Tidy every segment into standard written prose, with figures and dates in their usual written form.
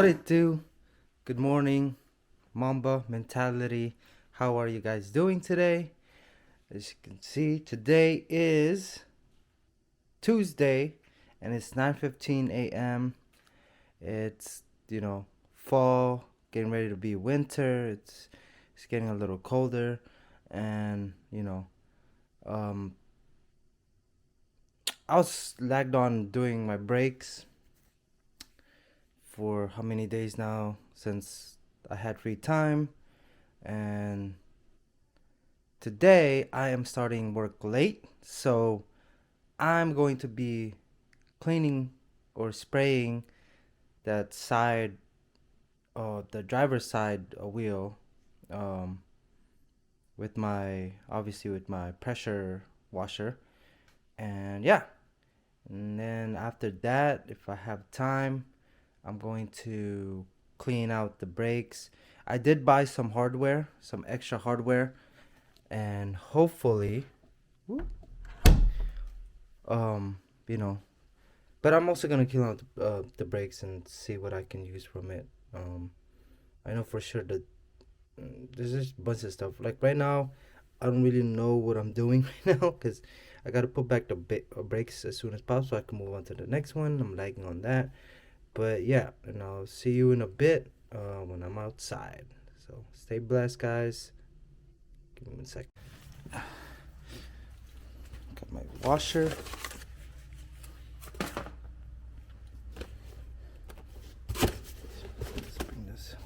What it do? Good morning, Mamba mentality. How are you guys doing today? As you can see, today is Tuesday and it's 9:15 a.m. It's, fall, getting ready to be winter. It's getting a little colder and, um I was lagged on doing my breaks for how many days now since I had free time, and today I am starting work late, so I'm going to be cleaning or spraying that side, the driver's side wheel, um, with my obviously with my pressure washer, and yeah, and then after that, if I have time, I'm going to clean out the brakes. I did buy some hardware, some extra hardware, and hopefully, whoop, um, you know, but I'm also gonna clean out the brakes and see what I can use from it. I know for sure that there's just a bunch of stuff. Like right now, I don't really know what I'm doing right now because I gotta put back the brakes as soon as possible so I can move on to the next one. I'm lagging on that. But yeah, and I'll see you in a bit when I'm outside. So stay blessed, guys. Give me 1 second. Got my washer. Let's bring this.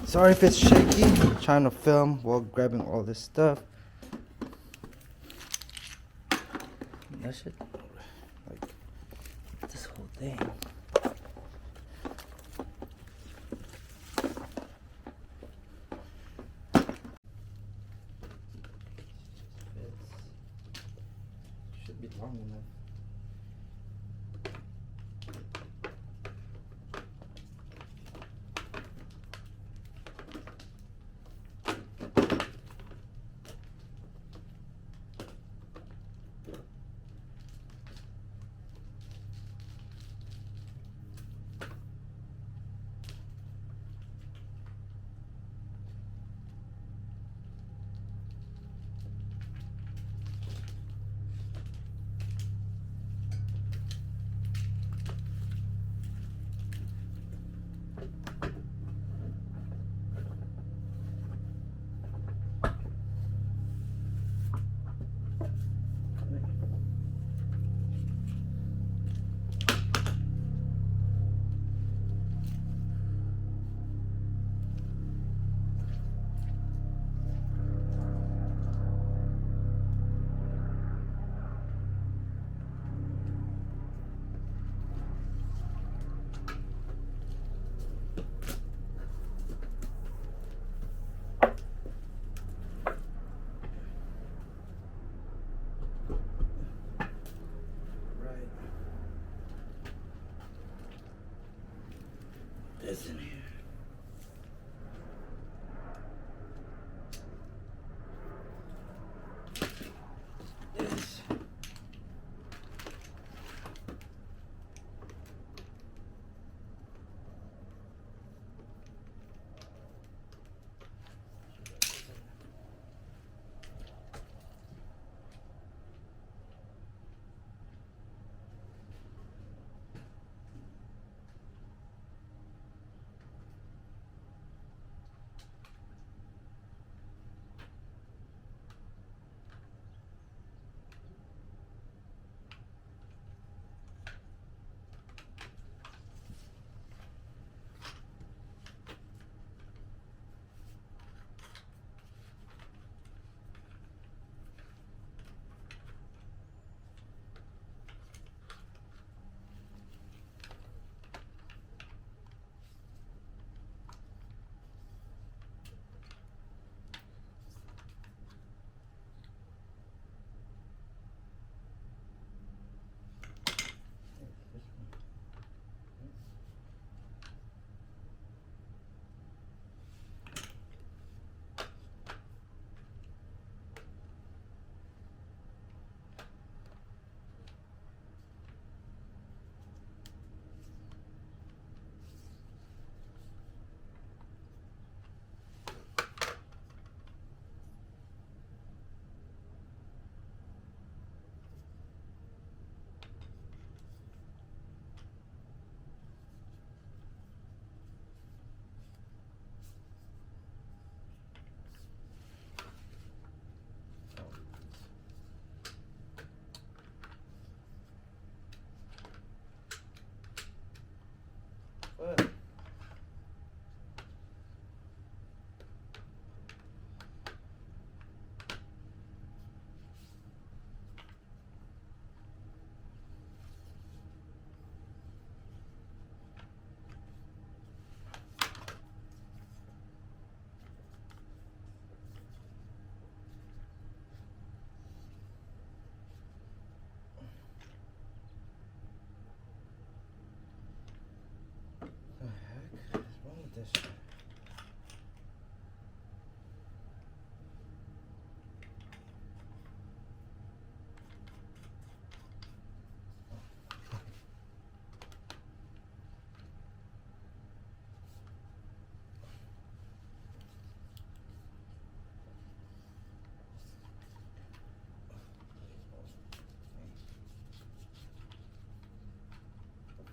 Sorry if it's shaky. I'm trying to film while grabbing all this stuff. That shit, like this whole thing. Should be long enough. This in here. This.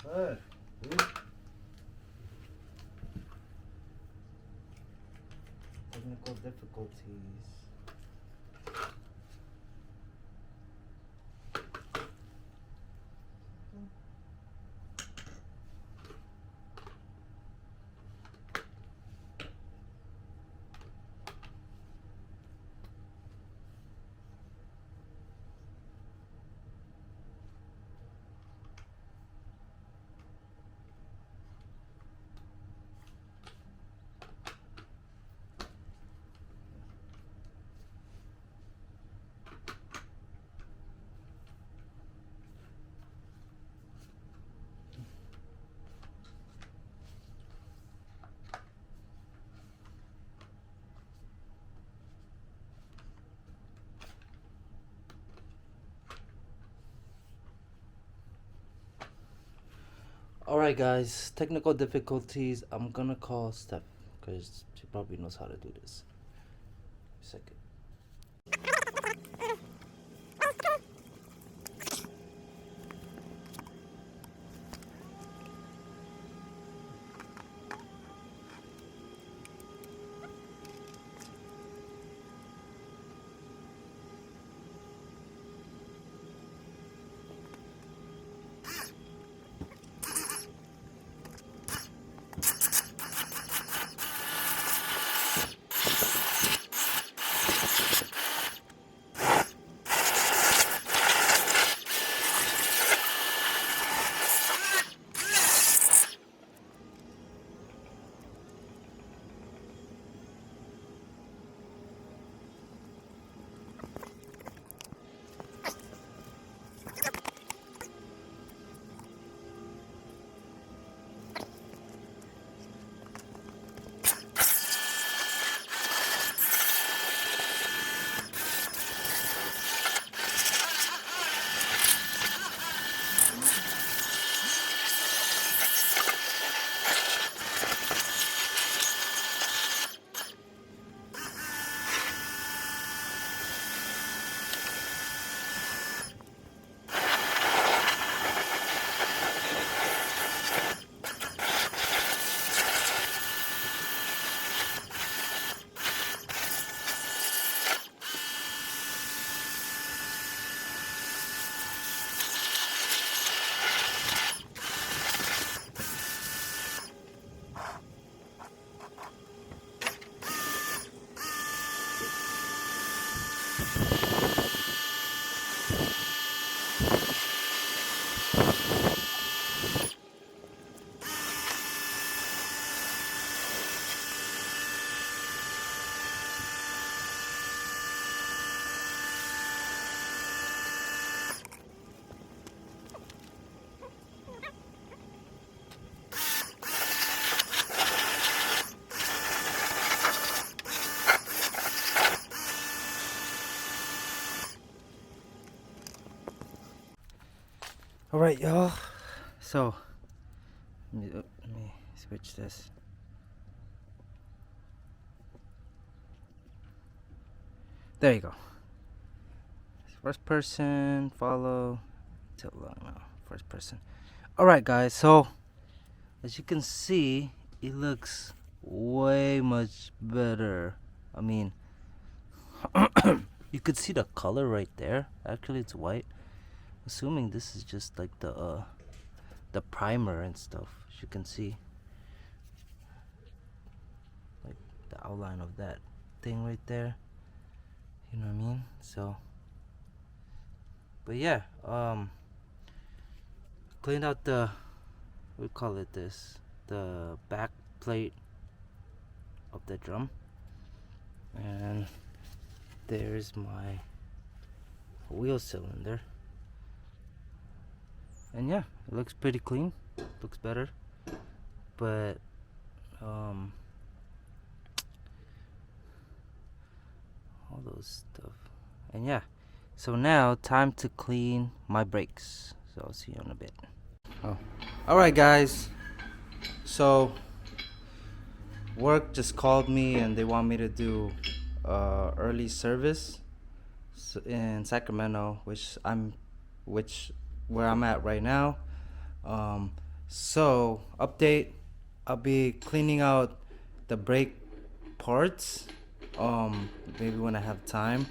Good. Dude. Technical difficulties. Alright, guys, technical difficulties. I'm gonna call Steph because she probably knows how to do this. Second. Alright, y'all. So, let me switch this. There you go. First person, follow. Tilt long now. First person. Alright, guys. So, as you can see, it looks way much better. I mean, you could see the color right there. Actually, it's white. Assuming this is just like the primer and stuff. As you can see, like the outline of that thing right there. You know what I mean? So, but yeah, cleaned out the, we call it this, the back plate of the drum, and there's my wheel cylinder. And yeah, it looks pretty clean, looks better, but all those stuff. And yeah, so now time to clean my brakes. So I'll see you in a bit. Oh, all right, guys. So work just called me and they want me to do early service in Sacramento, which where I'm at right now. So, update, I'll be cleaning out the brake parts. Maybe when I have time.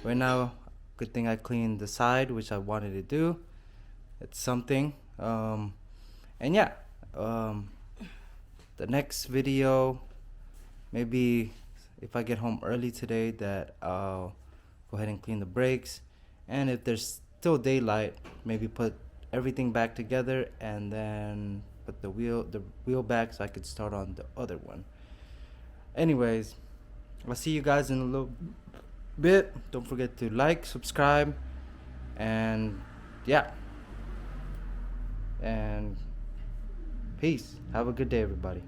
Right now, good thing I cleaned the side, which I wanted to do. It's something. And yeah, um, the next video, maybe if I get home early today, that I'll go ahead and clean the brakes. And if there's still daylight, maybe put everything back together and then put the wheel back so I could start on the other one. Anyways, I'll see you guys in a little bit. Don't forget to like, subscribe, and yeah, and peace. Have a good day, everybody.